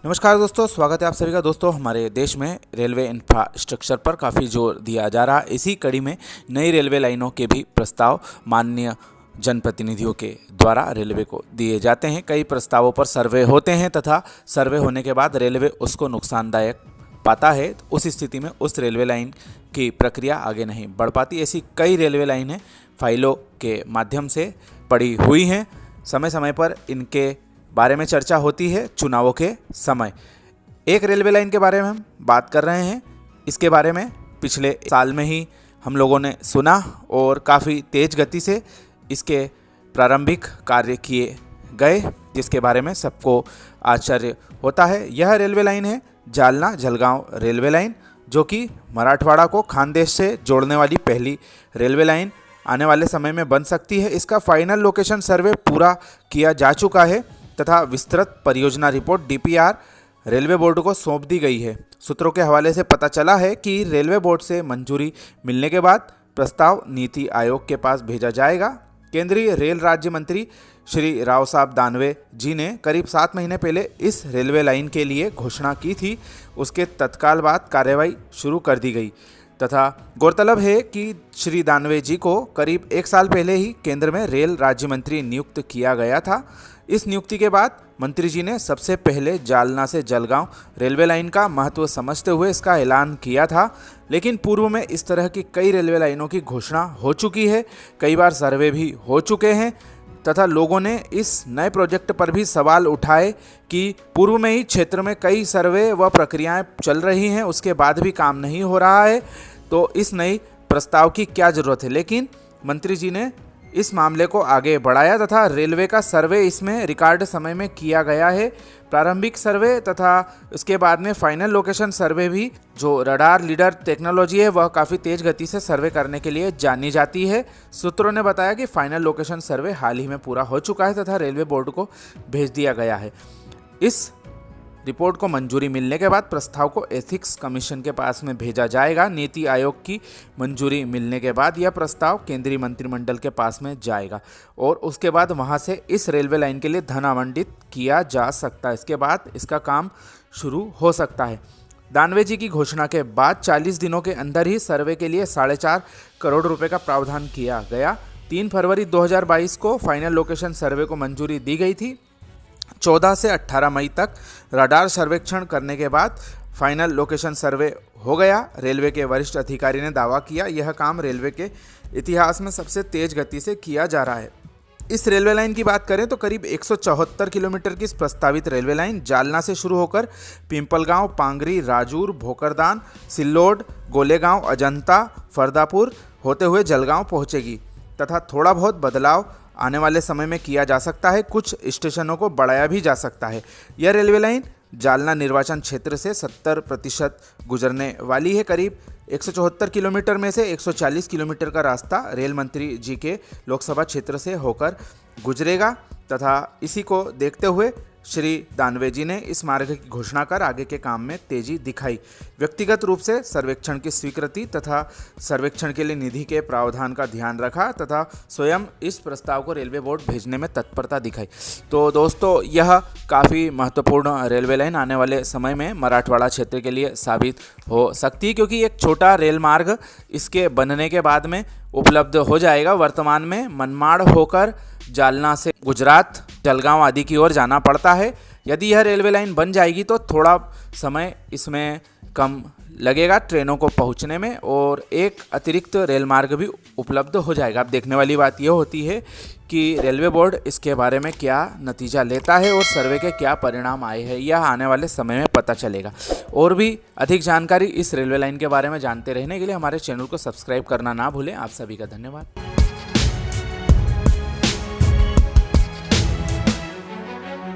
नमस्कार दोस्तों, स्वागत है आप सभी का। दोस्तों, हमारे देश में रेलवे इंफ्रास्ट्रक्चर पर काफ़ी जोर दिया जा रहा है। इसी कड़ी में नई रेलवे लाइनों के भी प्रस्ताव माननीय जनप्रतिनिधियों के द्वारा रेलवे को दिए जाते हैं। कई प्रस्तावों पर सर्वे होते हैं तथा सर्वे होने के बाद रेलवे उसको नुकसानदायक पाता है। उस स्थिति में उस रेलवे लाइन की प्रक्रिया आगे नहीं बढ़ पाती। ऐसी कई रेलवे लाइनें फाइलों के माध्यम से पड़ी हुई हैं। समय समय पर इनके बारे में चर्चा होती है चुनावों के समय। एक रेलवे लाइन के बारे में हम बात कर रहे हैं। इसके बारे में पिछले साल में ही हम लोगों ने सुना और काफ़ी तेज़ गति से इसके प्रारंभिक कार्य किए गए, जिसके बारे में सबको आश्चर्य होता है। यह रेलवे लाइन है जालना जलगांव रेलवे लाइन, जो कि मराठवाड़ा को खानदेश से जोड़ने वाली पहली रेलवे लाइन आने वाले समय में बन सकती है। इसका फाइनल लोकेशन सर्वे पूरा किया जा चुका है तथा विस्तृत परियोजना रिपोर्ट DPR रेलवे बोर्ड को सौंप दी गई है। सूत्रों के हवाले से पता चला है कि रेलवे बोर्ड से मंजूरी मिलने के बाद प्रस्ताव नीति आयोग के पास भेजा जाएगा। केंद्रीय रेल राज्य मंत्री श्री राव साहब दानवे जी ने करीब 7 महीने पहले इस रेलवे लाइन के लिए घोषणा की थी। उसके तत्काल बाद कार्यवाही शुरू कर दी गई तथा गौरतलब है कि श्री दानवे जी को करीब 1 साल पहले ही केंद्र में रेल राज्य मंत्री नियुक्त किया गया था। इस नियुक्ति के बाद मंत्री जी ने सबसे पहले जालना से जलगांव रेलवे लाइन का महत्व समझते हुए इसका ऐलान किया था। लेकिन पूर्व में इस तरह की कई रेलवे लाइनों की घोषणा हो चुकी है, कई बार सर्वे भी हो चुके हैं तथा लोगों ने इस नए प्रोजेक्ट पर भी सवाल उठाए कि पूर्व में ही क्षेत्र में कई सर्वे व प्रक्रियाएं चल रही हैं, उसके बाद भी काम नहीं हो रहा है, तो इस नई प्रस्ताव की क्या ज़रूरत है। लेकिन मंत्री जी ने इस मामले को आगे बढ़ाया तथा रेलवे का सर्वे इसमें रिकॉर्ड समय में किया गया है। प्रारंभिक सर्वे तथा इसके बाद में फाइनल लोकेशन सर्वे भी, जो रडार लीडर टेक्नोलॉजी है, वह काफ़ी तेज़ गति से सर्वे करने के लिए जानी जाती है। सूत्रों ने बताया कि फाइनल लोकेशन सर्वे हाल ही में पूरा हो चुका है तथा रेलवे बोर्ड को भेज दिया गया है। इस रिपोर्ट को मंजूरी मिलने के बाद प्रस्ताव को एथिक्स कमीशन के पास में भेजा जाएगा। नीति आयोग की मंजूरी मिलने के बाद यह प्रस्ताव केंद्रीय मंत्रिमंडल के पास में जाएगा और उसके बाद वहां से इस रेलवे लाइन के लिए धन आवंटित किया जा सकता है। इसके बाद इसका काम शुरू हो सकता है। दानवे जी की घोषणा के बाद 40 दिनों के अंदर ही सर्वे के लिए 4.5 करोड़ रुपए का प्रावधान किया गया। 3 फरवरी 2022 को फाइनल लोकेशन सर्वे को मंजूरी दी गई थी। 14 से 18 मई तक रडार सर्वेक्षण करने के बाद फाइनल लोकेशन सर्वे हो गया। रेलवे के वरिष्ठ अधिकारी ने दावा किया, यह काम रेलवे के इतिहास में सबसे तेज गति से किया जा रहा है। इस रेलवे लाइन की बात करें तो करीब 174 किलोमीटर की प्रस्तावित रेलवे लाइन जालना से शुरू होकर पिंपलगांव, पांगरी, राजूर, भोकरदान, सिल्लोड, गोलेगांव, अजंता, फरदापुर होते हुए जलगांव पहुंचेगी तथा थोड़ा बहुत बदलाव आने वाले समय में किया जा सकता है। कुछ स्टेशनों को बढ़ाया भी जा सकता है। यह रेलवे लाइन जालना निर्वाचन क्षेत्र से 70% गुजरने वाली है। करीब 174 किलोमीटर में से 140 किलोमीटर का रास्ता रेल मंत्री जी के लोकसभा क्षेत्र से होकर गुजरेगा तथा इसी को देखते हुए श्री दानवे जी ने इस मार्ग की घोषणा कर आगे के काम में तेजी दिखाई। व्यक्तिगत रूप से सर्वेक्षण की स्वीकृति तथा सर्वेक्षण के लिए निधि के प्रावधान का ध्यान रखा तथा स्वयं इस प्रस्ताव को रेलवे बोर्ड भेजने में तत्परता दिखाई। तो दोस्तों, यह काफ़ी महत्वपूर्ण रेलवे लाइन आने वाले समय में मराठवाड़ा क्षेत्र के लिए साबित हो सकती है, क्योंकि एक छोटा रेल मार्ग इसके बनने के बाद में उपलब्ध हो जाएगा। वर्तमान में मनमाड़ होकर जालना से गुजरात, जलगांव आदि की ओर जाना पड़ता है। यदि यह रेलवे लाइन बन जाएगी तो थोड़ा समय इसमें कम लगेगा ट्रेनों को पहुंचने में और एक अतिरिक्त रेल मार्ग भी उपलब्ध हो जाएगा। अब देखने वाली बात यह होती है कि रेलवे बोर्ड इसके बारे में क्या नतीजा लेता है और सर्वे के क्या परिणाम आए हैं, यह आने वाले समय में पता चलेगा। और भी अधिक जानकारी इस रेलवे लाइन के बारे में जानते रहने के लिए हमारे चैनल को सब्सक्राइब करना ना भूलें। आप सभी का धन्यवाद।